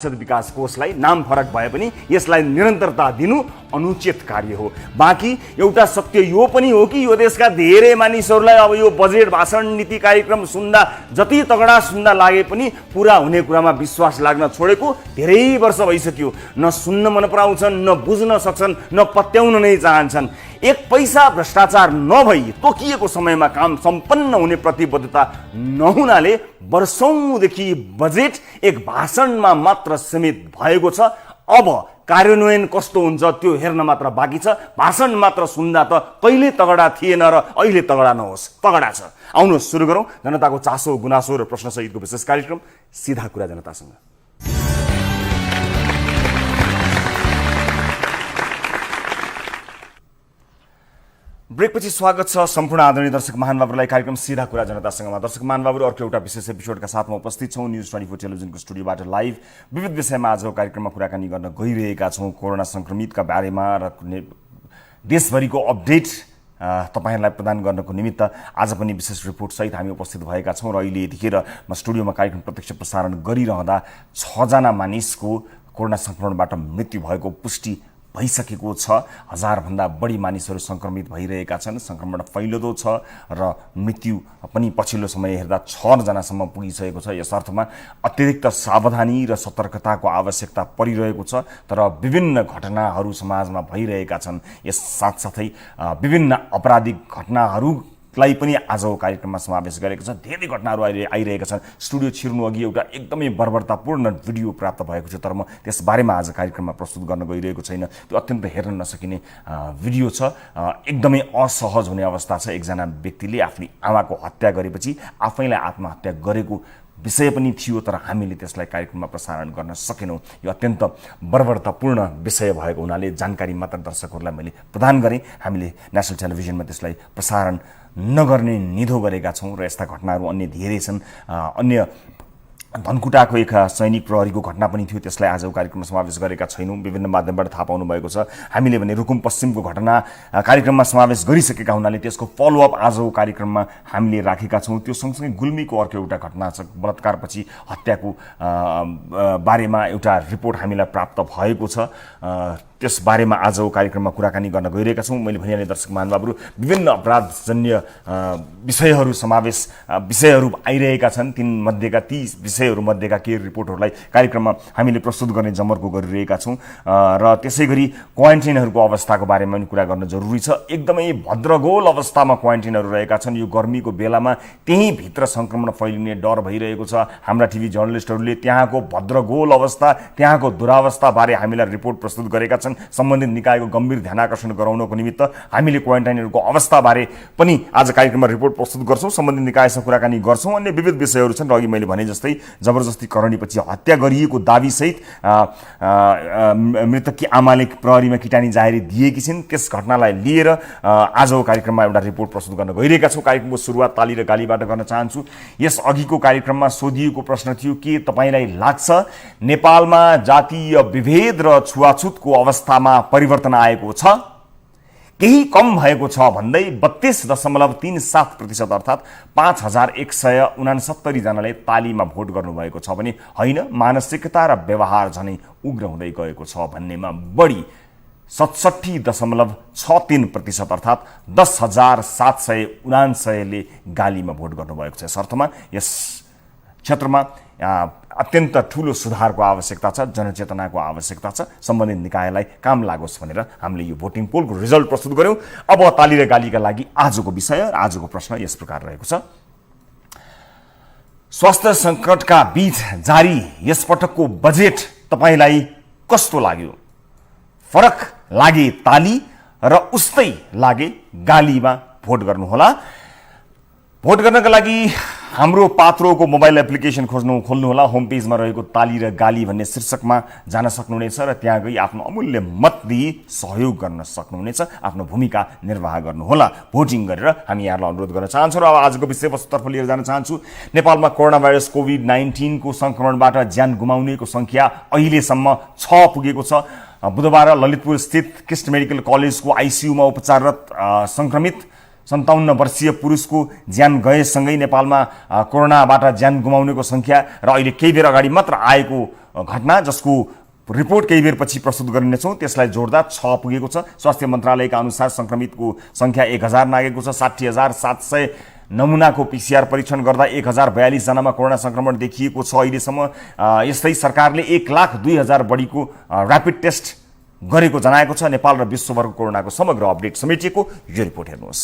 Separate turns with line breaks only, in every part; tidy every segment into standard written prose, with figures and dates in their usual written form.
विकास कोषलाई नाम फरक भए पनि यसलाई निरन्तरता दिनु अनुचित कार्य हो। बाँकी एउटा सत्य यो पनि हो कि यो देशका धेरै मानिसहरूलाई अब यो बजेट भाषण नीति कार्यक्रम सुन्दा जति तगडा सुन्दा लागे पनि पूरा हुने कुरामा विश्वास लाग्न छोडेको धेरै वर्ष भइसक्यो। न सुन्न मन पराउँछन्, न बुझ्न सक्छन्, न पत्याउन नै चाहन्छन्। एक पैसा भ्रष्टाचार नभई तोकिएको समयमा काम सम्पन्न हुने प्रतिबद्धता नहुनाले वर्षौंदेखि बजेट एक भाषणमा मात्र सीमित भएको छ। अब कार्यान्वयन कस्तो हुन्छ त्यो हेर्न मात्र बाँकी छ। भाषण मात्र सुन्दा त कहिले तगडा थिएन र अहिले तगडा नहोस्, तगडा छ। आउनुहोस् सुरु गरौँ जनताको चासो गुनासो र प्रश्न सहितको विशेष कार्यक्रम सीधा कुरा जनतासँग। ब्रेकपछि स्वागत छ सम्पूर्ण आदरणीय दर्शक महानुभावहरूलाई कार्यक्रम सीधा कुरा जनतासँगमा। दर्शक महानुभावहरू, अर्को एउटा विशेष एपिसोडका साथमा उपस्थित छौँ न्यूज 24 टेलिभिजनको स्टुडियोबाट लाइभ। विविध विषयमा आज कार्यक्रममा कुराकानी गर्न गइरहेका छौँ। कोरोना संक्रमितका बारेमा र देशभरिको अपडेट तपाईहरुलाई प्रदान गर्नको निमित्त आज पनि विशेष रिपोर्ट सहित हामी उपस्थित भएका छौँ। र अहिले यतिखेर म स्टुडियोमा कार्यक्रम प्रत्यक्ष प्रसारण गरिरहँदा 6 जना मानिसको कोरोना संक्रमणबाट मृत्यु भएको पुष्टि भइसकेको छ। 1000 भन्दा बढी मानिसहरू संक्रमित भइरहेका छन्। संक्रमण फैलिँदो छ र मृत्यु पनि पछिल्लो समय हेर्दा 6 जनासम्म पुगिसकेको छ। यस अर्थमा अतिरिक्त सावधानी र सतर्कताको आवश्यकता परिरहेको छ। तर विभिन्न घटनाहरू समाजमा भइरहेका छन्। यस साथसाथै विभिन्न आपराधिक घटनाहरूलाई पनि आजको कार्यक्रममा समावेश गरेको छ। धेरै घटनाहरू आइरहेका छन्। स्टुडियो छिर्नु अघि एउटा एकदमै बर्बरतापूर्ण भिडियो प्राप्त भएको थियो, तर म त्यसबारेमा आज कार्यक्रममा प्रस्तुत गर्न गइरहेको छैन। त्यो अत्यन्त हेर्न नसकिने भिडियो छ। एकदमै असहज हुने अवस्था छ। एकजना व्यक्तिले आफ्नी आमाको हत्या गरेपछि आफैलाई आत्महत्या गरेको विषय पनि थियो, तर हामीले त्यसलाई कार्यक्रममा प्रसारण गर्न सकेनौँ। यो अत्यन्त बर्बरतापूर्ण विषय भएको हुनाले जानकारी मात्र दर्शकहरूलाई मैले प्रदान गरेँ। हामीले नेसनल टेलिभिजनमा त्यसलाई प्रसारण नगर्ने निधो गरेका छौँ र यस्ता घटनाहरू अन्य धेरै छन्। अन्य धनकुटाको एक सैनिक प्रहरीको घटना पनि थियो, त्यसलाई आजको कार्यक्रममा समावेश गरेका छैनौँ। विभिन्न माध्यमबाट थाहा पाउनु भएको छ। हामीले भने रुकुम पश्चिमको घटना कार्यक्रममा समावेश गरिसकेका हुनाले त्यसको फलोअप आजको कार्यक्रममा हामीले राखेका छौँ। त्यो सँगसँगै गुल्मीको अर्को एउटा घटना छ। बलात्कारपछि हत्याको बारेमा एउटा रिपोर्ट हामीलाई प्राप्त भएको छ। त्यस बारेमा आजको कार्यक्रममा कुराकानी गर्न गइरहेका छौँ। मैले भनिहालेँ दर्शक महानुभावहरू, विभिन्न अपराधजन्य विषयहरू आइरहेका छन्। ती विषयहरू मध्येका केही रिपोर्टहरूलाई कार्यक्रममा हामीले प्रस्तुत गर्ने जमर्को गरिरहेका छौँ। र त्यसै गरी क्वारेन्टाइनहरूको अवस्थाको बारेमा पनि कुरा गर्न जरुरी छ। एकदमै भद्रगोल अवस्थामा क्वारेन्टाइनहरू रहेका छन्। यो गर्मीको बेलामा त्यहीँ भित्र संक्रमण फैलिने डर भइरहेको छ। हाम्रा टिभी जर्नलिस्टहरूले त्यहाँको भद्रगोल अवस्था, त्यहाँको दुरावस्थाबारे हामीलाई रिपोर्ट प्रस्तुत गरेका छन्। सम्बन्धित निकायको गम्भीर ध्यान आकर्षण गराउनको निमित्त हामीले क्वारेन्टाइनहरूको अवस्थाबारे पनि आज कार्यक्रममा रिपोर्ट प्रस्तुत गर्छौँ। सम्बन्धित निकायसँग कुराकानी गर्छौँ। अन्य विविध विषयहरू छन् र अघि मैले भने जस्तै जबरजस्ती करणीपछि हत्या गरिएको दाबीसहित मृतककी आमाले प्रहरीमा किटानी जाहेरी दिएकी छिन्। त्यस घटनालाई लिएर आजको कार्यक्रममा एउटा रिपोर्ट प्रस्तुत गर्न गइरहेका छौँ। कार्यक्रमको सुरुवात ताली र गालीबाट गर्न चाहन्छु। यस अघिको कार्यक्रममा सोधिएको प्रश्न थियो के तपाईलाई लाग्छ नेपालमा जातीय विभेद र छुवाछुतको अवस्थामा परिवर्तन आएको छ? केही कम भएको छ भन्दै 32.37% अर्थात् 5169 जनाले तालीमा भोट गर्नुभएको छ भने होइन, मानसिकता र व्यवहार झनै उग्र हुँदै गएको छ भन्नेमा बढी 67.63% अर्थात् 10,779ले गालीमा भोट गर्नुभएको छ। यस अर्थमा यस क्षेत्रमा अत्यन्त ठूलो सुधारको आवश्यकता छ, जनचेतनाको आवश्यकता छ। सम्बन्धित निकायलाई काम लागोस् भनेर हामीले यो भोटिङ पोलको रिजल्ट प्रस्तुत गर्यौँ। अब ताली र गालीका लागि आजको विषय, आजको प्रश्न यस प्रकार रहेको छ। स्वास्थ्य सङ्कटका बीच जारी यसपटकको बजेट तपाईलाई कस्तो लाग्यो? फरक लागे ताली र उस्तै लागे गालीमा भोट गर्नुहोला। भोट गर्नका लागि हाम्रो पात्रोको मोबाइल एप्लिकेसन खोल्नुहोला। होम पेजमा रहेको ताली र गाली भन्ने शीर्षकमा जान सक्नुहुनेछ र त्यहाँ गई आफ्नो अमूल्य मत दिई सहयोग गर्न सक्नुहुनेछ। आफ्नो भूमिका निर्वाह गर्नुहोला। भोटिङ गरेर हामी यहाँलाई अनुरोध गर्न चाहन्छौँ। र अब आजको विषयवस्तुतर्फ लिएर जान चाहन्छु। नेपालमा कोरोना भाइरस कोभिड-19 को संक्रमणबाट ज्यान गुमाउनेको संख्या अहिलेसम्म 6 पुगेको छ। बुधबार ललितपुर स्थित कृष्ण मेडिकल कलेजको आइसियुमा उपचाररत संक्रमित 57 वर्षीय पुरुषको ज्यान गएसँगै नेपालमा कोरोनाबाट ज्यान गुमाउनेको संख्या र अहिले केही बेर अगाडि मात्र आएको घटना जसको रिपोर्ट केही बेरपछि प्रस्तुत गरिनेछौँ त्यसलाई जोड्दा 6 पुगेको छ। स्वास्थ्य मन्त्रालयका अनुसार संक्रमितको संख्या 1000 नागेको छ। 60,700 नमुनाको PCR परीक्षण गर्दा 1042 जनामा कोरोना संक्रमण देखिएको छ अहिलेसम्म। यस्तै सरकारले 1,02,000 बढीको र्यापिड टेस्ट गरेको जनाएको छ। नेपाल र विश्वभरको कोरोनाको समग्र अपडेट समेटिएको यो रिपोर्ट हेर्नुहोस्।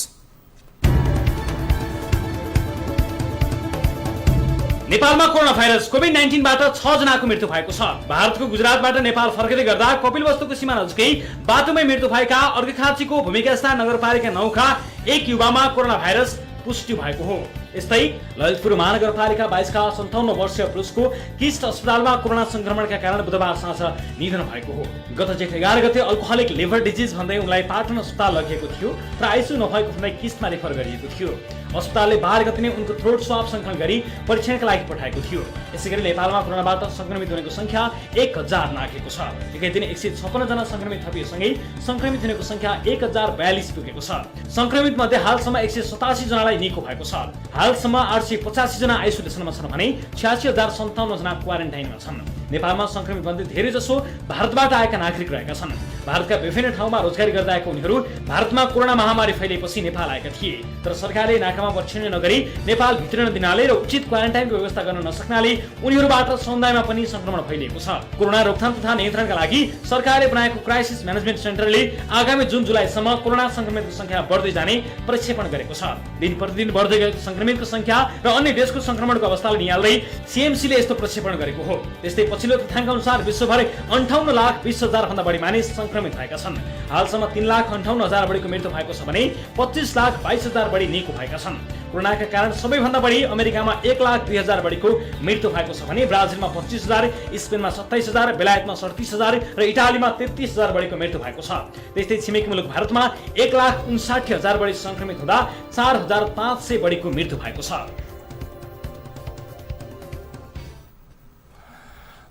नेपालमा कोरोना भाइरस कोभिड-19बाट 6 जनाको मृत्यु भएको छ। भारतको गुजरातबाट नेपाल फर्किँदै गर्दा कपिलवस्तुको सीमा नजिकै बाटोमै मृत्यु भएका अर्घाखाँचीको भूमिकास्था नगरपालिका 9 का एक युवामा कोरोना भाइरस पुष्टि भएको हो। यस्तै ललितपुर महानगरपालिका 22 का 57 वर्षीय पुरुषको किस्ट अस्पतालमा कोरोना संक्रमणका कारण बुधबार साँझ निधन भएको हो। गत जेठ 11 गते अल्कोहलिक लिभर डिजिज भन्दै उनलाई पाटन अस्पताल लगिएको थियो र आइसियु नभएको उनलाई किस्टमा रेफर गरिएको थियो। अस्पतालले 12 गते नै उनको थ्रोट स्वाब संकलन गरी परीक्षणका लागि पठाएको थियो। यसैगरी नेपालमा कोरोनाबाट संक्रमित हुनेको संख्या 1000 नाघेको छ। एकै दिन 156 जना संक्रमित थपिएसँगै संक्रमित हुनेको संख्या 1042 पुगेको छ। संक्रमित मध्ये हालसम्म 187 जनालाई निको भएको छ। हालसम्म 885 जना आइसोलेसनमा छन् भने 86,057 जना क्वारेन्टाइनमा छन्। नेपालमा संक्रमित मध्ये धेरै जसो भारतबाट आएका नागरिक रहेका छन्। भारतका विभिन्न ठाउँमा रोजगारी गर्दा आएका उनीहरू भारतमा कोरोना महामारी फैलिएपछि नेपाल आएका थिए, तर सरकारले नाकामा परीक्षण नगरी नेपाल भित्रिन दिनाले र उचित क्वारेन्टाइनको व्यवस्था गर्न नसक्नाले उनीहरूबाट समुदायमा पनि संक्रमण फैलिएको छ। कोरोना रोकथाम तथा नियन्त्रणका लागि सरकारले बनाएको क्राइसिस म्यानेजमेन्ट सेन्टरले आगामी जुन जुलाईसम्म कोरोना संक्रमितको संख्या बढ्दै जाने प्रक्षेपण गरेको छ। दिन प्रतिदिन बढ्दै गएको संक्रमितको संख्या र अन्य देशको संक्रमणको अवस्थालाई निहाल्दै सीएमसीले यस्तो प्रक्षेपण गरेको हो। त्यस्तै पछिल्लो तथ्याङ्क अनुसार विश्वभर 58,20,000 भन्दा बढी मानिस संक्रमित भएका छन्। हालसम्म 3,58,000 बढीको मृत्यु भएको छ भने 25,22,000 बढी निको भएका छन्। कोरोनाका कारण सबैभन्दा बढी अमेरिकामा 1,02,000 बढीको मृत्यु भएको छ भने ब्राजिलमा 25,000, स्पेनमा 27,000, बेलायतमा 37,000 र इटालीमा 33,000 बढीको मृत्यु भएको छ। त्यस्तै छिमेकी मुलुक भारतमा 1,59,000 बढी संक्रमित हुँदा 4,500 बढीको मृत्यु भएको छ।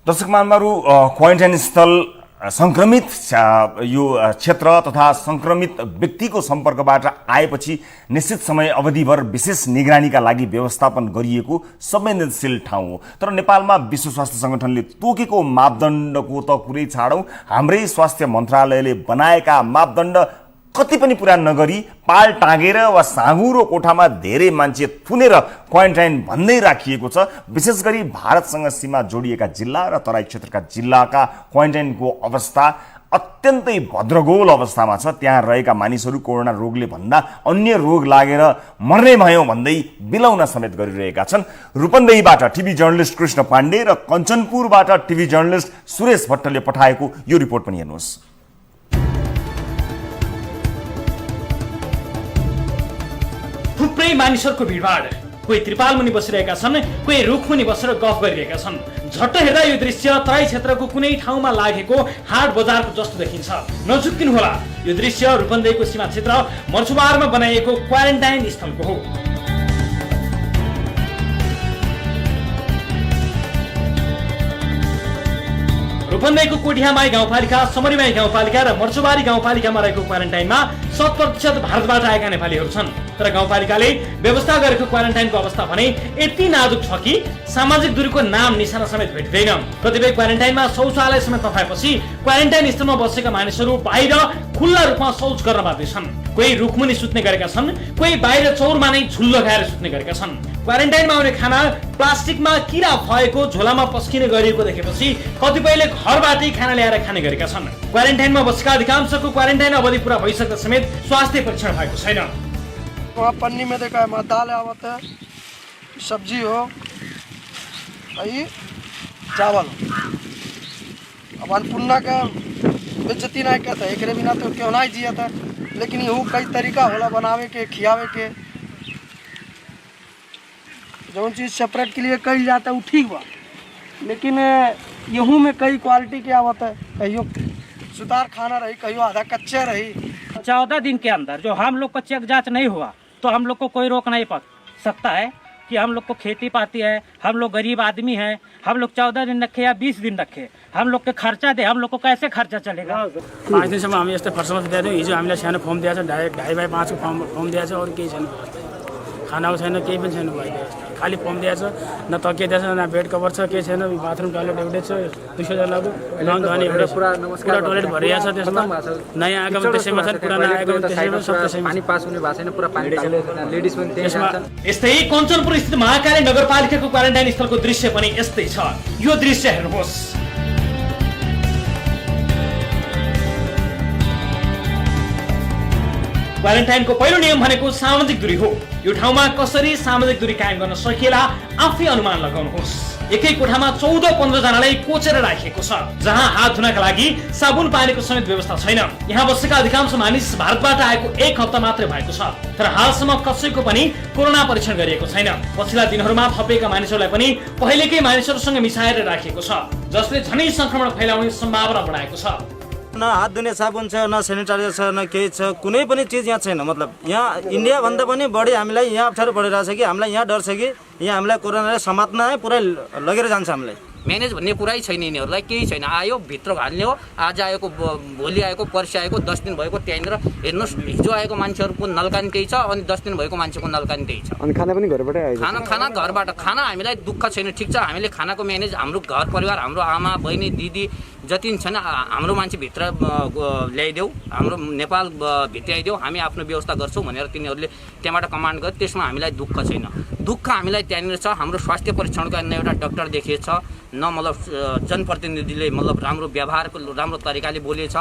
दर्शक महानुभावहरू, क्वारेन्टाइन स्थल संक्रमित यो क्षेत्र तथा संक्रमित व्यक्तिको सम्पर्कबाट आएपछि निश्चित समय अवधिभर विशेष निगरानीका लागि व्यवस्थापन गरिएको संवेदनशील ठाउँ हो। तर नेपालमा विश्व स्वास्थ्य संगठनले तोकेको मापदण्डको त कुरै छाडौँ, हाम्रै स्वास्थ्य मन्त्रालयले बनाएका मापदण्ड कति पनि पुरा नगरी पाल टाँगेर वा साँगुरो कोठामा धेरै मान्छे थुनेर क्वारेन्टाइन भन्दै राखिएको छ। विशेष गरी भारतसँग सीमा जोडिएका जिल्ला र तराई क्षेत्रका जिल्लाका क्वारेन्टाइनको अवस्था अत्यन्तै भद्रगोल अवस्थामा छ। त्यहाँ रहेका मानिसहरू कोरोना रोगले भन्दा अन्य रोग लागेर मर्ने भयौँ भन्दै बिलाउन समेत गरिरहेका छन्। रूपन्देहीबाट टिभी जर्नलिस्ट कृष्ण पाण्डे र कञ्चनपुरबाट टिभी जर्नलिस्ट सुरेश भट्टले पठाएको यो रिपोर्ट पनि हेर्नुहोस्।
थुप्रै मानिसहरूको भिडभाड, कोही त्रिपाल मुनि बसिरहेका छन्, कोही रुख मुनि बसेर गफ गरिरहेका छन्। झट्ट हेर्दा यो दृश्य तराई क्षेत्रको कुनै ठाउँमा लागेको हाट बजारको जस्तो देखिन्छ। नझुक्किनु होला, यो दृश्य रूपन्देहीको सीमा क्षेत्र मर्चुवारमा बनाइएको क्वारेन्टाइन स्थलको हो। रूपन्देहीको कोठियामाई गाउँपालिका, समरीमाई गाउँपालिका र मर्चुवारी गाउँपालिकामा रहेको क्वारेन्टाइनमा 100% भारतबाट आएका नेपालीहरू छन्। तर गाउँपालिकाले व्यवस्था गरेको क्वारेन्टाइनको अवस्था भने यति नाजुक छ कि सामाजिक दूरीको नाम निशाना समेत भेटिँदैन। कतिपय क्वारेन्टाइनमा शौचालय समेत नपाएपछि क्वारेन्टाइन स्थलमा बसेका मानिसहरू बाहिर खुल्ला रूपमा शौच गर्न बाध्य छन्। कोही रुखमुनि सुत्ने गरेका छन्, कोही बाहिर चौरमा नै झुल लगाएर सुत्ने गरेका छन्। क्वारेन्टाइनमा आउने खाना प्लास्टिकमा किरा भएको झोलामा पस्किने गरिएको देखेपछि कतिपयले घरबाटै खाना ल्याएर खाने गरेका छन्। क्वारेन्टाइनमा बसेका अधिकांशको क्वारेन्टाइन अवधि पूरा भइसक्दा समेत स्वास्थ्य परीक्षण भएको छैन।
वहाँ पन्नी में देखा है दाल आवत है, सब्जी हो, चावल। अब अन्नपूर्णा का बेइज्जती नहीं कहता, एक बिना तो क्यों नहीं जिया था, लेकिन यहू कई तरीका होला बनावे के, खियावे के। जो चीज़ सेपरेट के लिए कही जाता है वो ठीक बा, लेकिन यहू में कई क्वालिटी के आवत है। कहियो सुधार खाना रही, कहियो आधा कच्चा रही।
14 दिन के अंदर जो हम लोग का चेक जांच नहीं हुआ तो हम लोग को कोई रोक नहीं पा सकता है। कि हम लोग को खेती पाती है, हम लोग गरीब आदमी हैं, हम लोग 14 दिन रखे या 20 दिन रखे, हम लोग के खर्चा दे, हम लोग को कैसे खर्चा चलेगा।
5 दिनसम्म हामी यस्तै फर्स्टमा दिएको थियौँ। हिजो हामीलाई सानो फर्म दिएको छ, 2.5x5 को फर्म दिएको छ, अरू केही छैन। खानाको छैन, केही पनि छैन भाइ। खाली फर्म दिएको छ, न तकिया दिएको छ, न बेड कभर छ, केही छैन। बाथरुम टोइलेट एउटै छ 200 जनाको, नुहाउन धुवाउने एउटा पुरा टोइलेट भरिएको छ। त्यसमा नयाँ आएको पनि त्यसैमा छ, पुरानो आएको पनि त्यसैमा छ। त्यसैमा
पानी पास हुने भएको छैन, पुरा पानी लेडिज पनि त्यही जान्छन्।
यस्तै कञ्चनपुर स्थित महाकाली नगरपालिकाको क्वारेन्टाइन स्थलको दृश्य पनि यस्तै छ। यो दृश्य हेर्नुहोस्। क्वारेन्टाइनको पहिलो नियम भनेको सामाजिक दूरी हो। यो ठाउँमा कसरी सामाजिक दूरी कायम गर्न सकिएला आफै अनुमान लगाउनुहोस्। एकै कोठामा 14-15 जनालाई कोचेर राखिएको छ, जहाँ हात धुनका लागि साबुन पानीको समेत व्यवस्था छैन। यहाँ बसेका अधिकांश मानिस भारतबाट आएको 1 हप्ता मात्रै भएको छ, तर हालसम्म कसैको पनि कोरोना परीक्षण गरिएको छैन। पछिल्ला दिनहरूमा थपिएका मानिसहरूलाई पनि पहिलेकै मानिसहरूसँग मिसाएर राखिएको छ, जसले झनै संक्रमण फैलाउने सम्भावना बढाएको छ।
न हात धुने साबुन छ, न सेनिटाइजर छ, न केही छ, कुनै पनि चिज यहाँ छैन। मतलब यहाँ इन्डिया भन्दा पनि बढी हामीलाई यहाँ अप्ठ्यारो परिरहेछ कि हामीलाई यहाँ डर छ कि यहाँ हामीलाई कोरोनाले समात्न पुरै लगेर जान्छ। हामीलाई
म्यानेज भन्ने कुरै छैन, यिनीहरूलाई केही छैन। आयो भित्र हाल्ने हो, आज आएको भोलि आएको पर्सि आएको 10 दिन भएको त्यहाँनिर हेर्नुहोस्। हिजो आएको मान्छेहरूको नल्कानी त्यही छ, अनि 10 दिन भएको मान्छेको नल्कानी त्यही छ।
अनि खाना पनि घरबाटै आयो?
खाना घरबाट। खाना हामीलाई दुःख छैन, ठिक छ। हामीले खानाको म्यानेज हाम्रो घर परिवार, हाम्रो आमा बहिनी दिदी जति छैन हाम्रो मान्छे भित्र ल्याइदेऊ, हाम्रो नेपाल भित्याइदेऊ, हामी आफ्नो व्यवस्था गर्छौँ भनेर तिनीहरूले त्यहाँबाट कमान्ड गर्यो। त्यसमा हामीलाई दुःख छैन। दुःख हामीलाई त्यहाँनिर छ। हाम्रो स्वास्थ्य परीक्षणको न एउटा डक्टर देखिएछ, न मतलब जनप्रतिनिधिले मतलब राम्रो व्यवहारको राम्रो तरिकाले बोलेछ।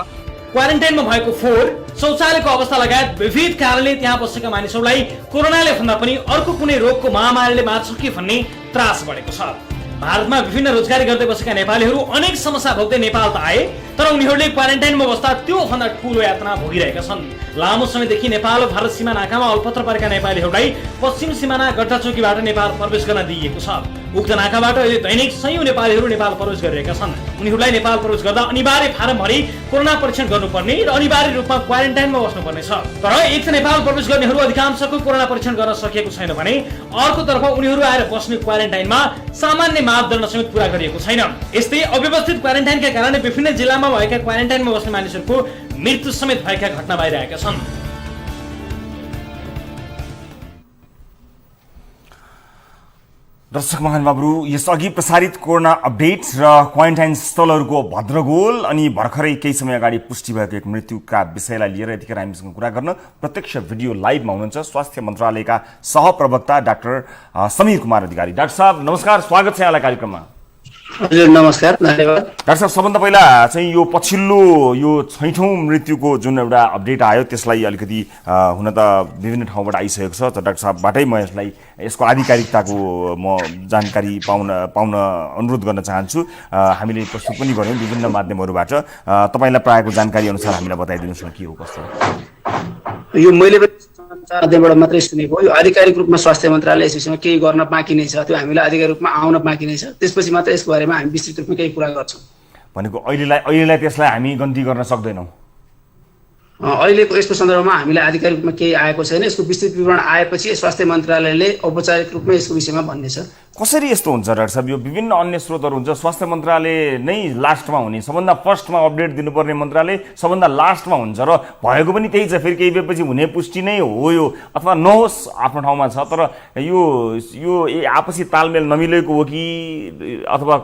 क्वारेन्टाइनमा भएको फोहोर, शौचालयको अवस्था लगायत विविध कारणले त्यहाँ बसेका मानिसहरूलाई कोरोनाले भन्दा पनि अर्को कुनै रोगको महामारीले मार्छ कि भन्ने त्रास बढेको छ। भारतमा विभिन्न रोजगारी गर्दै बसेका नेपालीहरू अनेक समस्या भोग्दै नेपाल त आए, तर उनीहरूले क्वारेन्टाइनमा बस्दा त्योभन्दा ठूलो यातना भोगिरहेका छन्। लामो समयदेखि नेपाल र भारत सीमा नाकामा अल्पत्र परेका नेपालीहरूलाई पश्चिम सिमाना गड्डाचौकीबाट नेपाल प्रवेश गर्न दिइएको छ। उक्त नाकाबाट अहिले दैनिक सयौं नेपालीहरू नेपाल प्रवेश गरिरहेका छन्। उनीहरूलाई नेपाल प्रवेश गर्दा अनिवार्य फारम भरी कोरोना परीक्षण गर्नुपर्ने र अनिवार्य रूपमा क्वारेन्टाइनमा बस्नुपर्ने छ। तर एक त नेपाल प्रवेश गर्नेहरू अधिकांशको कोरोना परीक्षण गर्न सकिएको छैन भने अर्कोतर्फ उनीहरू आएर बस्ने क्वारेन्टाइनमा सामान्य मापदण्ड समेत पूरा गरिएको छैन। यस्तै अव्यवस्थित क्वारेन्टाइनका कारण विभिन्न जिल्लामा भएका क्वारेन्टाइनमा बस्ने मानिसहरूको मृत्यु समेत भएका घटना बाहिर छन्।
दर्शक महानुभावहरू, यसअघि प्रसारित कोरोना अपडेट र क्वारेन्टाइन स्थलहरूको भद्रगोल अनि भर्खरै केही समय अगाडि पुष्टि भएको एक मृत्युका विषयलाई लिएर यतिखेर हामीसँग कुरा गर्न प्रत्यक्ष भिडियो लाइभमा हुनुहुन्छ स्वास्थ्य मन्त्रालयका सहप्रवक्ता डाक्टर समीर कुमार अधिकारी। डाक्टर साहब नमस्कार, स्वागत छ यहाँलाई कार्यक्रममा।
हजुर नमस्कार, धन्यवाद।
डाक्टर साहब, सबभन्दा पहिला चाहिँ यो पछिल्लो यो 6औं मृत्युको जुन एउटा अपडेट आयो त्यसलाई अलिकति हुन त विभिन्न ठाउँबाट आइसकेको छ, तर डाक्टर साहबबाटै म यसको आधिकारिकताको म जानकारी पाउन अनुरोध गर्न चाहन्छु। हामीले प्रस्तुत पनि गऱ्यौँ विभिन्न माध्यमहरूबाट, तपाईँलाई प्रायको जानकारी अनुसार हामीलाई बताइदिनुहोस् न के हो कस्तो?
यो मैले माध्यमबाट मात्रै सुनेको, यो आधिकारिक रूपमा स्वास्थ्य मन्त्रालय यस विषयमा केही गर्न बाँकी नै छ। त्यो हामीलाई आधिकारिक रूपमा आउन बाँकी नै छ, त्यसपछि मात्र यसको बारेमा हामी विस्तृत रूपमा केही कुरा गर्छौँ।
भनेको अहिलेलाई त्यसलाई हामी गन्ती गर्न सक्दैनौँ।
अहिलेको यस्तो सन्दर्भमा हामीलाई आधिकारिक रूपमा केही आएको छैन। यसको विस्तृत विवरण आएपछि स्वास्थ्य मन्त्रालयले औपचारिक रूपमा यसको विषयमा भन्नेछ।
कसरी यस्तो हुन्छ डाक्टर साहब? यो विभिन्न अन्य स्रोतहरू हुन्छ, स्वास्थ्य मन्त्रालय नै लास्टमा हुने, सबभन्दा फर्स्टमा अपडेट दिनुपर्ने मन्त्रालय सबभन्दा लास्टमा हुन्छ र भएको पनि त्यही छ। फेरि केही बेरपछि हुने पुष्टि नै हो यो, अथवा नहोस् आफ्नो ठाउँमा छ, तर यो आपसी तालमेल नमिलेको हो कि अथवा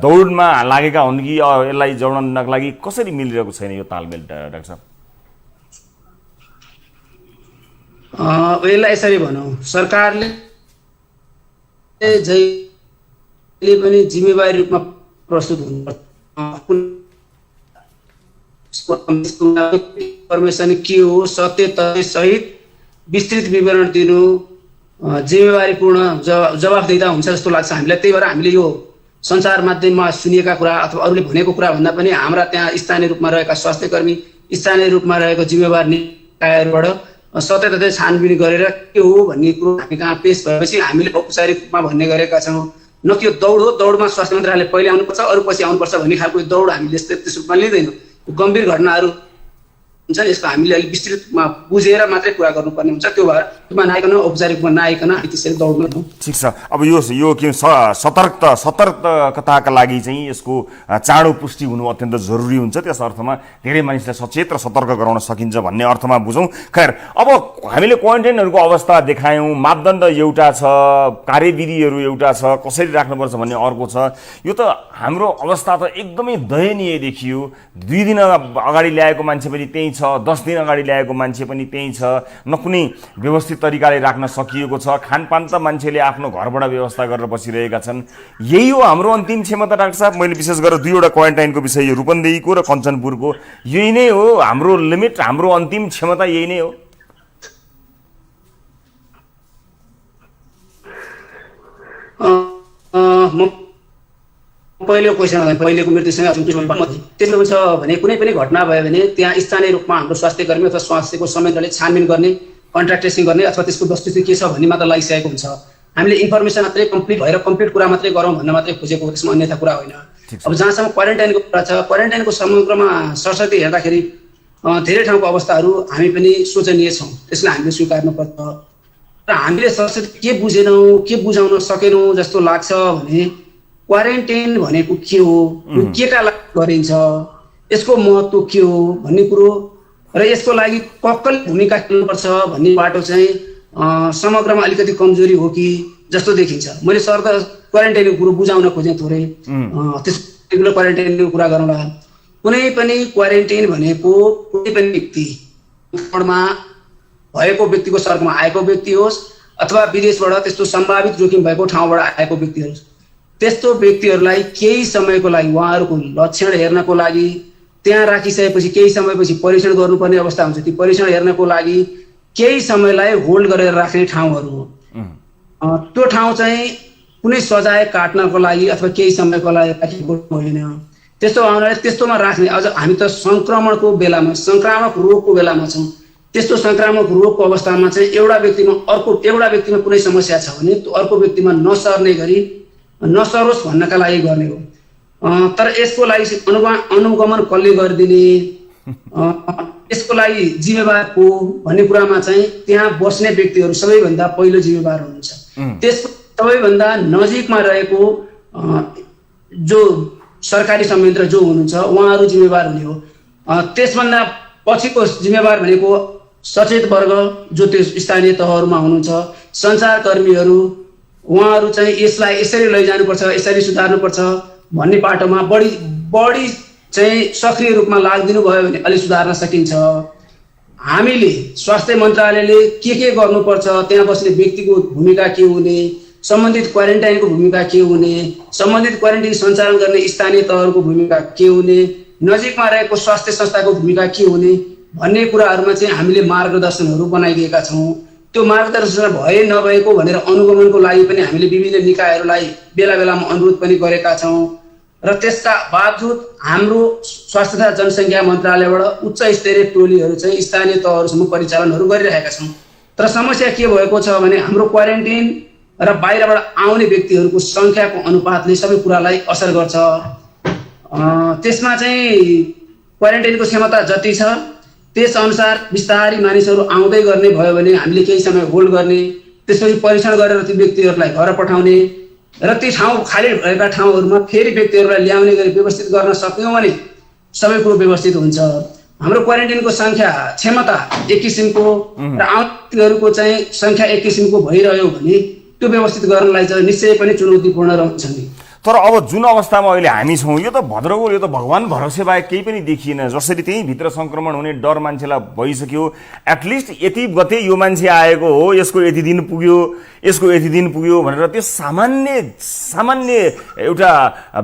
दौडमा लागेका हुन् कि यसलाई जोड्नको लागि कसरी मिलिरहेको छैन यो तालमेल डाक्टर साहब?
यसलाई यसरी भनौँ, सरकारले जहिले पनि जिम्मेवारी रूपमा प्रस्तुत हुनुपर्छ। इन्फर्मेसन के हो, सत्य तथ्य सहित विस्तृत विवरण दिनु जिम्मेवारीपूर्ण जवाफदेहिता हुन्छ जस्तो लाग्छ हामीलाई। त्यही भएर हामीले यो सञ्चार माध्यममा सुनिएका कुरा अथवा अरूले भनेको कुरा भन्दा पनि हाम्रा त्यहाँ स्थानीय रूपमा रहेका स्वास्थ्य कर्मी, स्थानीय रूपमा रहेको जिम्मेवार निकायहरूबाट सत्य तथ्य छानबिन गरेर के हो भन्ने कुरो हामी कहाँ पेश भएपछि हामीले औपचारिक रूपमा भन्ने गरेका छौँ। न कि यो दौड हो, दौडमा स्वास्थ्य मन्त्रालय पहिले आउनुपर्छ अरू पछि आउनुपर्छ भन्ने खालको दौड हामीले त्यस रूपमा लिँदैनौँ। गम्भीर घटनाहरू हुन्छन्, यसको हामीले अलिक विस्तृत रूपमा बुझेर मात्रै कुरा गर्नुपर्ने हुन्छ। त्यो भएर रूपमा नआइकन औपचारिक रूपमा नआइकन हामी त्यसरी दौड्नु।
ठिक छ, अब यो के सतर्कताका लागि चाहिँ यसको चाँडो पुष्टि हुनु अत्यन्त जरुरी हुन्छ। त्यस अर्थमा धेरै मानिसलाई सचेत र सतर्क गराउन सकिन्छ भन्ने अर्थमा बुझौँ। खैर, अब हामीले क्वारेन्टाइनहरूको अवस्था देखायौँ, मापदण्ड एउटा छ, कार्यविधिहरू एउटा छ, कसरी राख्नुपर्छ भन्ने अर्को छ। यो त हाम्रो अवस्था त एकदमै दयनीय देखियो। 2 दिन अगाडि ल्याएको मान्छे पनि त्यही छ, 10 दिन अगाडि ल्याएको मान्छे पनि त्यही छ, न कुनै व्यवस्थित तरिकाले राख्न सकिएको छ। खानपान त मान्छेले आफ्नो घरबाट व्यवस्था गरेर बसिरहेका छन्। यही हो हाम्रो अन्तिम क्षमता डाक्टर साहब? मैले विशेष गरेर 2वटा क्वारेन्टाइनको विषय, यो रूपन्देहीको र कञ्चनपुरको, यही नै हो हाम्रो लिमिट, हाम्रो अन्तिम क्षमता यही नै हो?
पहिलो क्वेसन, पहिलेको मृत्युसँग त्यसो हुन्छ भने कुनै पनि घटना भयो भने त्यहाँ स्थानीय रूपमा हाम्रो स्वास्थ्य कर्मी अथवा स्वास्थ्यको संयन्त्रले छानबिन गर्ने, कन्ट्याक्ट ट्रेसिङ गर्ने अथवा त्यसको वस्तुस्थिति के छ भन्ने मात्र लागिसकेको हुन्छ। हामीले इन्फर्मेसन मात्रै कम्प्लिट भएर कम्प्लिट कुरा मात्रै गरौँ भन्न मात्रै खोजेको, त्यसमा अन्यथा कुरा होइन। अब जहाँसम्म क्वारेन्टाइनको कुरा छ, क्वारेन्टाइनको समग्रमा सरस्वती हेर्दाखेरि धेरै ठाउँको अवस्थाहरू हामी पनि शोचनीय छौँ, त्यसलाई हामीले स्वीकार्नुपर्छ। र हामीले सरस्वती के बुझेनौँ, के बुझाउन सकेनौँ जस्तो लाग्छ भने क्वारेन्टाइन भनेको के हो, केका लागि गरिन्छ, यसको महत्त्व के हो भन्ने कुरो र यसको लागि कसले भूमिका खेल्नुपर्छ भन्ने बाटो चाहिँ समग्रमा अलिकति कमजोरी हो कि जस्तो देखिन्छ। मैले सरका क्वारेन्टाइनको कुरो बुझाउन खोजेँ थोरै, त्यस रेगुलर क्वारेन्टाइनको कुरा गरौँला। कुनै पनि क्वारेन्टाइन भनेको कुनै पनि व्यक्तिमा भएको व्यक्तिको सर्कलमा आएको व्यक्ति होस् अथवा विदेशबाट त्यस्तो सम्भावित जोखिम भएको ठाउँबाट आएको व्यक्ति होस्, त्यस्तो व्यक्तिहरूलाई केही समयको लागि उहाँहरूको लक्षण हेर्नको लागि त्यहाँ राखिसकेपछि केही समयपछि परीक्षण गर्नुपर्ने अवस्था हुन्छ। ती परीक्षण हेर्नको लागि केही समयलाई होल्ड गरेर राख्ने ठाउँहरू हो। त्यो ठाउँ चाहिँ कुनै सजाय काट्नको लागि अथवा केही समयको लागि राखेको होइन। त्यस्तो हुनाले त्यस्तोमा राख्ने, अझ हामी त सङ्क्रमणको बेलामा, सङ्क्रामक रोगको बेलामा छौँ। त्यस्तो सङ्क्रामक रोगको अवस्थामा चाहिँ एउटा व्यक्तिमा कुनै समस्या छ भने त्यो अर्को व्यक्तिमा नसर्ने गरी नसरोस् भन्नका लागि गर्ने हो। तर यसको लागि अनुगमन कसले गरिदिने, यसको लागि जिम्मेवार को भन्ने कुरामा चाहिँ त्यहाँ बस्ने व्यक्तिहरू सबैभन्दा पहिलो जिम्मेवार हुनुहुन्छ। त्यसको सबैभन्दा नजिकमा रहेको जो सरकारी संयन्त्र जो हुनुहुन्छ उहाँहरू जिम्मेवार हुने हो। त्यसभन्दा पछिको जिम्मेवार भनेको सचेत वर्ग जो त्यो स्थानीय तहहरूमा हुनुहुन्छ, सञ्चारकर्मीहरू, उहाँहरू चाहिँ यसलाई यसरी लैजानुपर्छ, यसरी सुधार्नुपर्छ भन्ने बाटोमा बढी चाहिँ सक्रिय रूपमा लाग्दिनु भयो भने अलि सुधार्न सकिन्छ। हामीले स्वास्थ्य मन्त्रालयले के गर्नुपर्छ, त्यहाँ बस्ने व्यक्तिको भूमिका के हुने, सम्बन्धित क्वारेन्टाइनको भूमिका के हुने, सम्बन्धित क्वारेन्टाइन सञ्चालन गर्ने स्थानीय तहहरूको भूमिका के हुने, नजिकमा रहेको स्वास्थ्य संस्थाको भूमिका के हुने भन्ने कुराहरूमा चाहिँ हामीले मार्गदर्शनहरू बनाइदिएका छौँ। त्यो मार्गदर्शन भए नभएको भनेर अनुगमनको लागि पनि हामीले विभिन्न निकायहरूलाई बेला बेलामा अनुरोध पनि गरेका छौँ। र त्यसका बावजुद हाम्रो स्वास्थ्य तथा जनसङ्ख्या मन्त्रालयबाट उच्च स्तरीय टोलीहरू चाहिँ स्थानीय तहहरूसम्म परिचालनहरू गरिरहेका छौँ। तर समस्या के भएको छ भने हाम्रो क्वारेन्टाइन र बाहिरबाट आउने व्यक्तिहरूको सङ्ख्याको अनुपातले सबै कुरालाई असर गर्छ। त्यसमा चाहिँ क्वारेन्टाइनको क्षमता जति छ त्यसअनुसार बिस्तारै मानिसहरू आउँदै गर्ने भयो भने हामीले केही समय होल्ड गर्ने, त्यसपछि परीक्षण गरेर ती व्यक्तिहरूलाई घर पठाउने र ती ठाउँ खाली भएका ठाउँहरूमा फेरि व्यक्तिहरूलाई ल्याउने गरी व्यवस्थित गर्न सक्यौँ भने सबै कुरो व्यवस्थित हुन्छ। हाम्रो क्वारेन्टाइनको सङ्ख्या क्षमता एक किसिमको र आउने व्यक्तिहरूको चाहिँ सङ्ख्या एक किसिमको भइरह्यो भने त्यो व्यवस्थित गर्नलाई चाहिँ निश्चय पनि चुनौतीपूर्ण रहन्छ नि।
तर अब जुन अवस्थामा अहिले हामी छौँ यो त भद्रगोल, यो त भगवान भरोसे बाहेक केही पनि देखिएन। जसरी त्यही भित्र सङ्क्रमण हुने डर मान्छेलाई भइसक्यो, एटलिस्ट यति गते यो मान्छे आएको हो, यसको यति दिन पुग्यो, यसको यति दिन पुग्यो भनेर त्यो सामान्य एउटा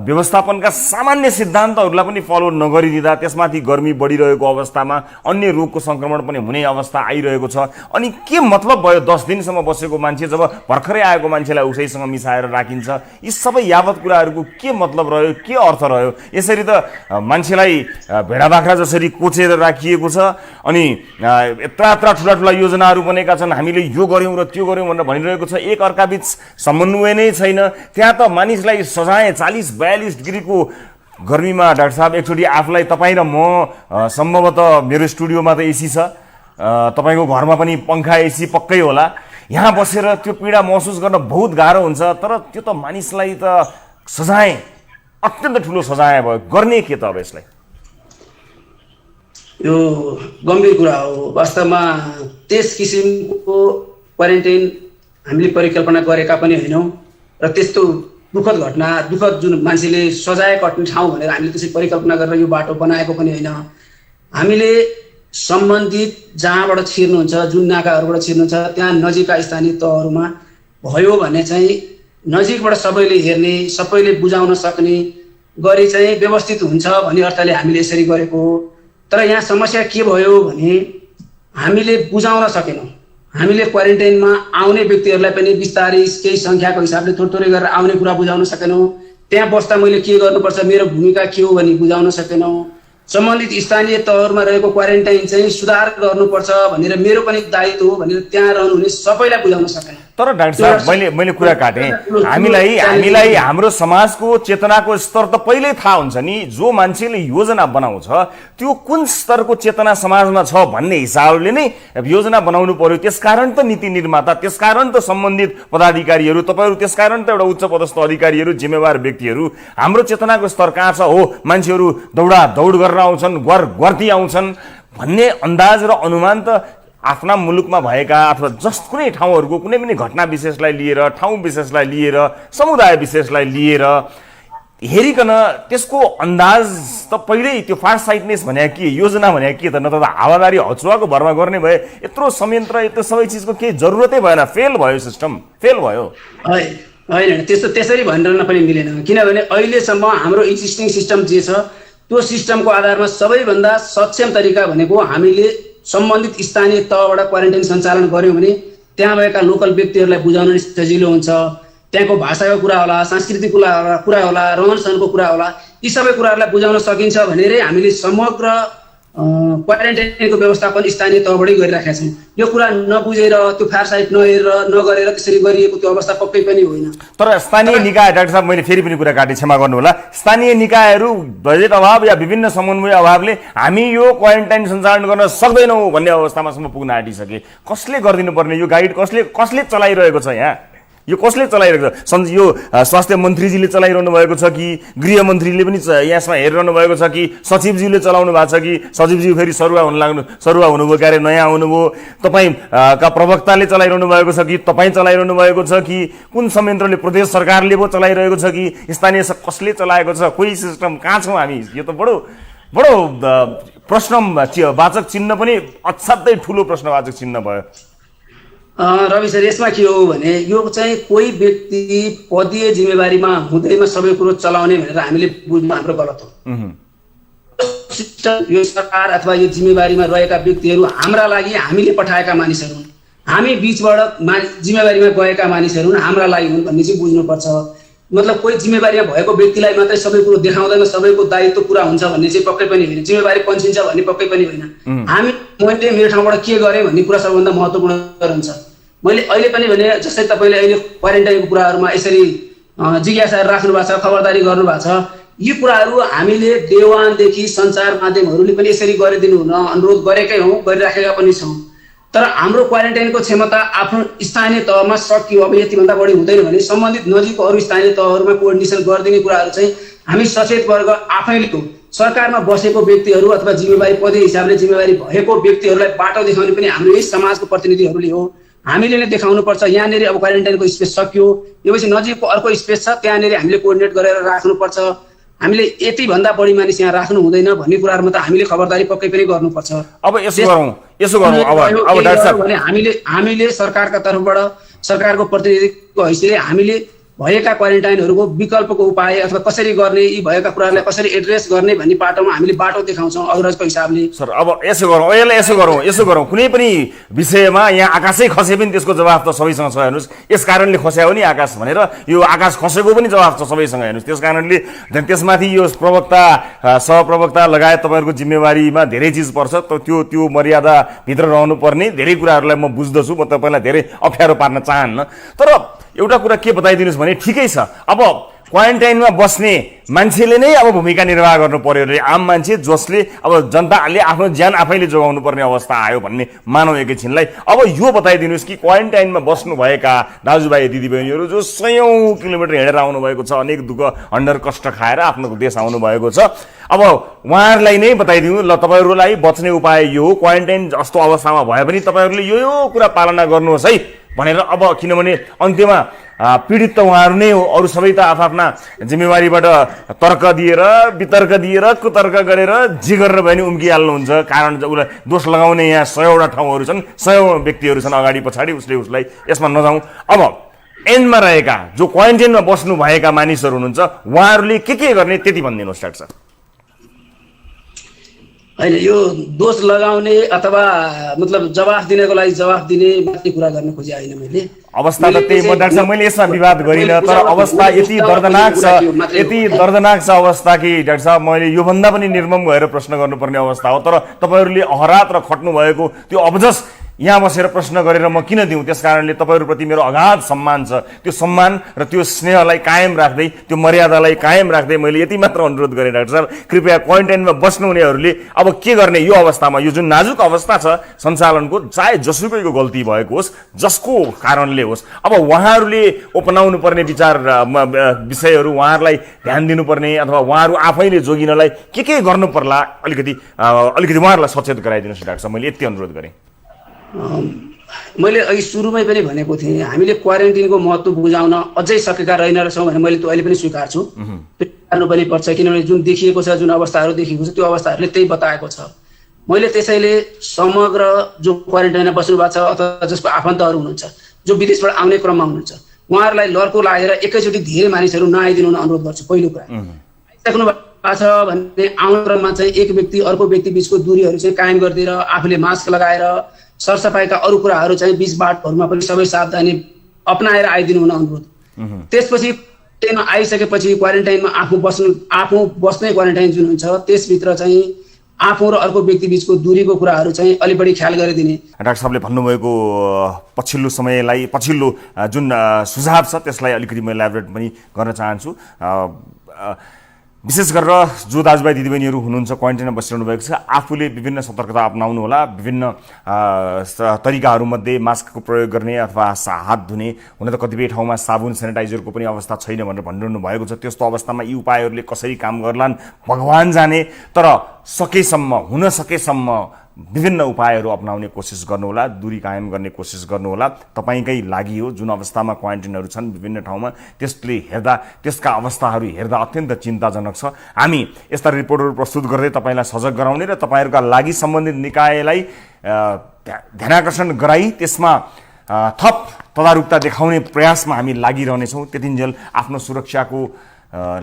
व्यवस्थापनका सामान्य सिद्धान्तहरूलाई पनि फलो नगरिदिँदा त्यसमाथि गर्मी बढिरहेको अवस्थामा अन्य रोगको सङ्क्रमण पनि हुने अवस्था आइरहेको छ। अनि के मतलब भयो 10 दिनसम्म बसेको मान्छे जब भर्खरै आएको मान्छेलाई उसैसँग मिसाएर राखिन्छ? यी सबै यावत कुराहरूको के मतलब रह्यो, के अर्थ रह्यो? यसरी त मान्छेलाई भेडा बाख्रा जसरी कोचेर राखिएको छ अनि यत्रा ठुला योजनाहरू बनेका छन्, हामीले यो गऱ्यौँ र त्यो गऱ्यौँ भनेर भनिरहेको छ। एक अर्काबीच समन्वय नै छैन। त्यहाँ त मानिसलाई सजाय 40-42 डिग्रीको गर्मीमा डाक्टर साहब एकचोटि आफूलाई तपाईँ र म सम्भवतः मेरो स्टुडियोमा त एसी छ, तपाईँको घरमा पनि पङ्खा एसी पक्कै होला, यहाँ बसेर त्यो पीडा महसुस गर्न बहुत गाह्रो हुन्छ। तर त्यो त मानिसलाई त सजाय, अत्यन्त ठुलो सजाय भयो। गर्ने के त अब यसलाई?
यो गम्भीर कुरा हो। वास्तवमा त्यस किसिमको क्वारेन्टाइन हामीले परिकल्पना गरेका पनि होइनौँ र त्यस्तो दुःखद घटना, दुःखद जुन मान्छेले सजाय कट्ने ठाउँ भनेर हामीले त्यसरी परिकल्पना गरेर यो बाटो बनाएको पनि होइन। हामीले सम्बन्धित जहाँबाट छिर्नुहुन्छ, जुन नाकाहरूबाट छिर्नुहुन्छ, त्यहाँ नजिकका स्थानीय तहहरूमा भयो भने चाहिँ नजिकबाट सबैले हेर्ने, सबैले बुझाउन सक्ने गरी चाहिँ व्यवस्थित हुन्छ भन्ने अर्थले हामीले यसरी गरेको हो। तर यहाँ समस्या के भयो भने हामीले बुझाउन सकेनौँ। हामीले क्वारेन्टाइनमा आउने व्यक्तिहरूलाई पनि बिस्तारै केही सङ्ख्याको हिसाबले थोरै गरेर आउने कुरा बुझाउन सकेनौँ। त्यहाँ बस्दा मैले के गर्नुपर्छ, मेरो भूमिका के हो भनी बुझाउन सकेनौँ। सम्बन्धित स्थानीय तहहरूमा रहेको क्वारेन्टाइन चाहिँ सुधार गर्नुपर्छ भनेर मेरो पनि दायित्व हो भनेर त्यहाँ रहनुहुने सबैलाई बुझाउन सकेन।
तर डाक्टर साहब मैले कुरा काटेँ, हामीलाई हाम्रो समाजको चेतनाको स्तर त पहिल्यै थाहा हुन्छ नि। जो मान्छेले योजना बनाउँछ त्यो कुन स्तरको चेतना समाजमा छ भन्ने हिसाबले नै योजना बनाउनु पर्यो। त्यसकारण त नीति निर्माता, त्यसकारण त सम्बन्धित पदाधिकारीहरू, तपाईँहरू, त्यसकारण त एउटा उच्च पदस्थ अधिकारीहरू, जिम्मेवार व्यक्तिहरू। हाम्रो चेतनाको स्तर कहाँ छ? हो मान्छेहरू दौड गरेर आउँछन्, गर्ती आउँछन् भन्ने अन्दाज र अनुमान त आफ्ना मुलुकमा भएका अथवा कुनै ठाउँहरूको कुनै पनि घटना विशेषलाई लिएर, ठाउँ विशेषलाई लिएर, समुदाय विशेषलाई लिएर हेरिकन त्यसको अन्दाज त पहिल्यै त्यो फार साइटनेस भने के, योजना भने के त, न त हावादारी हचुवाको भरमा गर्ने भए यत्रो संयन्त्र, यत्रो सबै चिजको केही जरुरतै भएन। फेल भयो, सिस्टम फेल भयो।
होइन, त्यसरी भनिरहन पनि मिलेन। किनभने अहिलेसम्म हाम्रो एक्जिस्टिङ सिस्टम जे छ त्यो सिस्टमको आधारमा सबैभन्दा सक्षम तरिका भनेको हामीले सम्बन्धित स्थानीय तहबाट क्वारेन्टाइन सञ्चालन गऱ्यौँ भने त्यहाँ भएका लोकल व्यक्तिहरूलाई बुझाउन सजिलो हुन्छ। त्यहाँको भाषाको कुरा होला, सांस्कृतिक कुरा होला, रहन सहनको कुरा होला, यी सबै कुराहरूलाई बुझाउन सकिन्छ भनेरै हामीले समग्र क्वारेन्टाइनको व्यवस्थापन स्थानीय तहबाटै गरिराखेका छौँ। यो कुरा नबुझेर, त्यो फार साइट नहेरेर, नगरेर त्यसरी गरिएको त्यो अवस्था पक्कै पनि होइन।
तर स्थानीय निकाय, डाक्टर साहब मैले फेरि पनि कुरा काटेँ, क्षमा गर्नुहोला, स्थानीय निकायहरू बजेट अभाव या विभिन्न समन्वय अभावले हामी यो क्वारेन्टाइन सञ्चालन गर्न सक्दैनौँ भन्ने अवस्थामासम्म पुग्न आँटिसके। कसले गरिदिनु पर्ने यो गाइड? कसले चलाइरहेको छ यहाँ? यो कसले चलाइरहेको छ? यो स्वास्थ्य मन्त्रीजीले चलाइरहनु भएको छ कि गृहमन्त्रीले पनि यसमा हेरिरहनु भएको छ कि सचिवज्यूले चलाउनु भएको छ कि सचिवज्यू फेरि सरुवा हुनुभयो, क्यारे नयाँ आउनुभयो, तपाईँका प्रवक्ताले चलाइरहनु भएको छ कि तपाईँ चलाइरहनु भएको छ कि कुन संयन्त्रले, प्रदेश सरकारले पो चलाइरहेको छ कि स्थानीय कसले चलाएको छ? कोही सिस्टम कहाँ छौँ हामी? यो त बडो प्रश्नवाचक चिन्ह पनि असाध्यै ठुलो प्रश्नवाचक चिन्ह भयो।
रवि सर, यसमा के हो भने यो चाहिँ कोही व्यक्ति पदीय जिम्मेवारीमा हुँदैमा सबै कुरो चलाउने भनेर हामीले बुझ्नु हाम्रो गलत हो। यो सरकार अथवा यो जिम्मेवारीमा रहेका व्यक्तिहरू हाम्रा लागि हामीले पठाएका मानिसहरू हुन्, हामी बीचबाट जिम्मेवारीमा गएका मानिसहरू हुन्, हाम्रा लागि हुन् भन्ने चाहिँ बुझ्नुपर्छ। मतलब कोही जिम्मेवारीमा भएको व्यक्तिलाई मात्रै सबै कुरो देखाउँदैमा सबैको दायित्व पुरा हुन्छ भन्ने चाहिँ पक्कै पनि होइन। जिम्मेवारी पन्छिन्छ भन्ने पक्कै पनि होइन। मैले मेरो ठाउँबाट के गरेँ भन्ने कुरा सबभन्दा महत्त्वपूर्ण हुन्छ। मैले अहिले पनि भने जस्तै तपाईँले अहिले क्वारेन्टाइनको कुराहरूमा यसरी जिज्ञासा राख्नु भएको छ, खबरदारी गर्नु भएको छ, यी कुराहरू हामीले देवानदेखि सञ्चार माध्यमहरूले पनि यसरी गरिदिनु हुन अनुरोध गरेकै हौँ, गरिराखेका पनि छौँ। तर हाम्रो क्वारेन्टाइनको क्षमता आफ्नो स्थानीय तहमा सकियो, अब यतिभन्दा बढी हुँदैन भने सम्बन्धित नजिकको अरू स्थानीय तहहरूमा कोअर्डिनेसन गरिदिने कुराहरू चाहिँ हामी सचेत वर्ग आफैले हो। सरकारमा बसेको व्यक्तिहरू अथवा जिम्मेवारी पदीय हिसाबले जिम्मेवारी भएको व्यक्तिहरूलाई बाटो देखाउने पनि हाम्रो यही समाजको प्रतिनिधिहरूले हो। हामीले नै देखाउनु पर्छ यहाँनिर अब क्वारेन्टाइनको स्पेस सकियो, यो पछि नजिकको अर्को स्पेस छ, त्यहाँनिर हामीले कोअर्डिनेट गरेर राख्नुपर्छ। हामीले यति भन्दा बढी मानिस यहाँ राख्नु हुँदैन भन्ने कुराहरुमा त हामीले खबरदारी पक्कै पनि गर्नुपर्छ।
अब यसो गरौँ अब डाक्टर साहब
भने हामीले सरकारका तर्फबाट सरकारको प्रतिनिधिको हैसियतले हामीले भएका क्वारेन्टाइनहरुको विकल्पको उपाय अथवा कसरी गर्ने, यी भएका कुराहरुलाई कसरी एड्रेस गर्ने भन्ने पाटोमा हामीले बाटो देखाउँछौं अग्रजको हिसाबले।
सर अब यसो गरौँ कुनै पनि विषयमा यहाँ आकाशै खसे पनि त्यसको जवाफ त सबैसँग छ। हेर्नुस् यस कारणले खस्या हो नि आकाश भनेर, यो आकाश खसेको पनि जवाफ छ सबैसँग। हेर्नुस् त्यस कारणले त्यसमाथि यो प्रवक्ता सहप्रवक्ता लगायत तपाईहरुको जिम्मेवारीमा धेरै चीज पर्छ, त्यो मर्यादा भित्र रहनु पर्ने धेरै कुराहरुलाई म बुझ्दछु, म तपाईलाई धेरै अप्ठ्यारो पार्न चाहन्न। तर एउटा कुरा के बताइदिनुहोस् भने ठिकै छ, अब क्वारेन्टाइनमा बस्ने मान्छेले नै अब भूमिका निर्वाह गर्नु पर्यो रे, आम मान्छे जसले अब जनताले आफ्नो ज्यान आफैले जोगाउनु पर्ने अवस्था आयो भन्ने मानव एकैछिनलाई। अब यो बताइदिनुहोस् कि क्वारेन्टाइनमा बस्नुभएका दाजुभाइ दिदीबहिनीहरू जो 100 किलोमिटर हिँडेर आउनुभएको छ, अनेक दुःख हन्डर कष्ट खाएर आफ्नो देश आउनुभएको छ, अब उहाँहरूलाई नै बताइदिनु ल तपाईँहरूलाई बच्ने उपाय यो हो, क्वारेन्टाइन जस्तो अवस्थामा भए पनि तपाईँहरूले यो कुरा पालना गर्नुहोस् है भनेर। अब किनभने अन्त्यमा पीडित त उहाँहरू नै हो, अरू सबै त आफ्ना जिम्मेवारीबाट तर्क दिएर वितर्क दिएर कुतर्क गरेर जे गरेर भयो भने उम्किहाल्नुहुन्छ। कारण उसलाई दोष लगाउने यहाँ 100वटा ठाउँहरू छन्, 100 व्यक्तिहरू छन् अगाडि पछाडि, उसलाई यसमा नजाउँ। अब एन्डमा रहेका जो क्वारेन्टाइनमा बस्नुभएका मानिसहरू हुनुहुन्छ उहाँहरूले के गर्ने त्यति भनिदिनुहोस् डाक्टर साहब।
होइन, यो दोष लगाउने अथवा मतलब जवाफ दिनको लागि जवाफ दिने मात्रै कुरा गर्न खोजे होइन मैले।
अवस्था त त्यही म डाक्टर साहब मैले यसमा विवाद गरिनँ, तर अवस्था यति दर्दनाक छ अवस्था कि डाक्टर साहब मैले योभन्दा पनि निर्मम भएर प्रश्न गर्नुपर्ने अवस्था हो। तर तपाईँहरूले अहरात र खट्नु भएको त्यो अबजस यहाँ बसेर प्रश्न गरेर म किन दिउँ? त्यस कारणले तपाईँहरूप्रति मेरो अगाध सम्मान छ। त्यो सम्मान र त्यो स्नेहलाई कायम राख्दै, त्यो मर्यादालाई कायम राख्दै मैले यति मात्र अनुरोध गरेँ डाक्टर साहब, कृपया क्वारेन्टाइनमा बस्नुहुनेहरूले अब के गर्ने यो अवस्थामा, यो जुन नाजुक अवस्था छ सञ्चालनको, चाहे जसुकैको गल्ती भएको होस्, जसको कारणले होस्, अब उहाँहरूले अपनाउनु पर्ने विषयहरू, उहाँहरूलाई ध्यान दिनुपर्ने अथवा उहाँहरू आफैले जोगिनलाई के गर्नु पर्ला अलिकति उहाँहरूलाई सचेत गराइदिनुहोस् डाक्टर साहब, मैले यति अनुरोध गरेँ।
मैले अघि सुरुमै पनि भनेको थिएँ, हामीले क्वारेन्टिनको महत्त्व बुझाउन अझै सकेका रहेनछौँ भने मैले त्यो अहिले पनि स्वीकार्छु। गर्नु पनि पर्छ, किनभने जुन देखिएको छ, जुन अवस्थाहरू देखिएको छ त्यो अवस्थाहरूले त्यही बताएको छ। मैले त्यसैले समग्र जो क्वारेन्टाइनमा बस्नु भएको छ अथवा जसको आफन्तहरू हुनुहुन्छ, जो विदेशबाट आउने क्रममा हुनुहुन्छ, उहाँहरूलाई लर्को लागेर एकैचोटि धेरै मानिसहरू नआइदिनु अनुरोध गर्छु। पहिलो कुरा, आइसक्नु भएको छ भने आउने क्रममा चाहिँ एक व्यक्ति अर्को व्यक्ति बिचको दूरीहरू चाहिँ कायम गरिदिएर आफूले मास्क लगाएर सरसफाइका अरू कुराहरू चाहिँ बिचबाटहरूमा पनि सबै सावधानी अपनाएर आइदिनु हुन अनुरोध। त्यसपछि क्वारेन्टाइनमा आइसकेपछि क्वारेन्टाइनमा आफू बस्ने क्वारेन्टाइन जुन हुन्छ त्यसभित्र चाहिँ आफू र अर्को व्यक्ति बिचको दूरीको कुराहरू चाहिँ अलि बढी ख्याल गरिदिने।
डाक्टर साहबले भन्नुभएको पछिल्लो जुन सुझाव छ त्यसलाई अलिकति म इलाबोरेट पनि गर्न चाहन्छु। विशेष गरेर जो दाजुभाइ दिदीबहिनीहरू हुनुहुन्छ क्वारेन्टाइनमा बसिरहनु भएको छ, आफूले विभिन्न सतर्कता अपनाउनु होला। विभिन्न तरिकाहरूमध्ये मास्कको प्रयोग गर्ने अथवा हात धुने, हुन त कतिपय ठाउँमा साबुन सेनिटाइजरको पनि अवस्था छैन भनेर भनिरहनु भएको छ। त्यस्तो अवस्थामा यी उपायहरूले कसरी काम गर्लान् भगवान जाने, तर हुन सकेसम्म विभिन्न उपायहरू अपनाउने कोसिस गर्नुहोला, दूरी कायम गर्ने कोसिस गर्नुहोला। तपाईँकै लागि हो, जुन अवस्थामा क्वारेन्टाइनहरू छन् विभिन्न ठाउँमा, त्यसका अवस्थाहरू हेर्दा अत्यन्त चिन्ताजनक छ। हामी यस्ता रिपोर्टहरू प्रस्तुत गर्दै तपाईँलाई सजग गराउने र तपाईँहरूका लागि सम्बन्धित निकायलाई ध्यानाकर्षण गराई त्यसमा थप तदारुकता देखाउने प्रयासमा हामी लागिरहनेछौँ। त्यतिन्जेल आफ्नो सुरक्षाको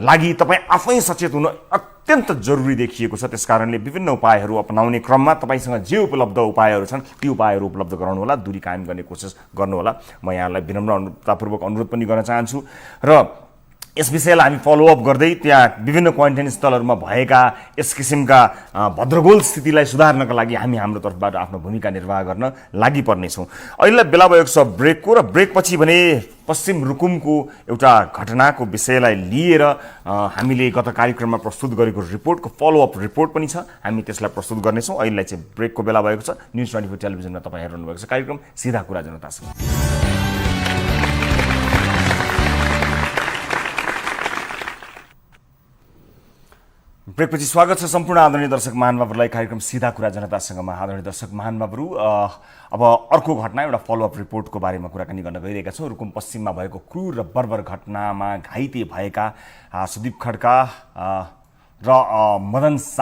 लागि तपाईँ आफै सचेत हुनु अत्यन्त जरुरी देखिएको छ। त्यसकारणले विभिन्न उपायहरू अपनाउने क्रममा तपाईँसँग जे उपलब्ध उपायहरू छन् ती उपायहरू उपलब्ध गराउनुहोला, दूरी कायम गर्ने कोसिस गर्नुहोला। म यहाँलाई विनम्रतापूर्वक अनुरोध पनि गर्न चाहन्छु। र यस विषयलाई हामी फलोअप गर्दै त्यहाँ विभिन्न क्वारेन्टाइन स्थलहरूमा भएका यस किसिमका भद्रगोल स्थितिलाई सुधार्नका लागि हामी हाम्रो तर्फबाट आफ्नो भूमिका निर्वाह गर्न लागि पर्नेछौँ। अहिले बेला भएको छ ब्रेकको, र ब्रेकपछि भने पश्चिम रुकुमको एउटा घटनाको विषयलाई लिएर हामीले गत कार्यक्रममा प्रस्तुत गरेको रिपोर्टको फलोअप रिपोर्ट पनि छ, हामी त्यसलाई प्रस्तुत गर्नेछौँ। अहिले चाहिँ ब्रेकको बेला भएको छ। न्युज 24 टेलिभिजनमा तपाईँ हेरिरहनु भएको छ कार्यक्रम सिधा कुरा जनतासँग। ब्रेकपछि स्वागत छ सम्पूर्ण आदरणीय दर्शक महानुभावहरूलाई कार्यक्रम सिधा कुरा जनतासँगमा। आदरणीय दर्शक महानुभावहरू, अब अर्को घटना, एउटा फलोअप रिपोर्टको बारेमा कुराकानी गर्न गइरहेका छौँ। रुकुम पश्चिममा भएको क्रूर र बर्बर घटनामा घाइते भएका सुदीप खड्का र मदन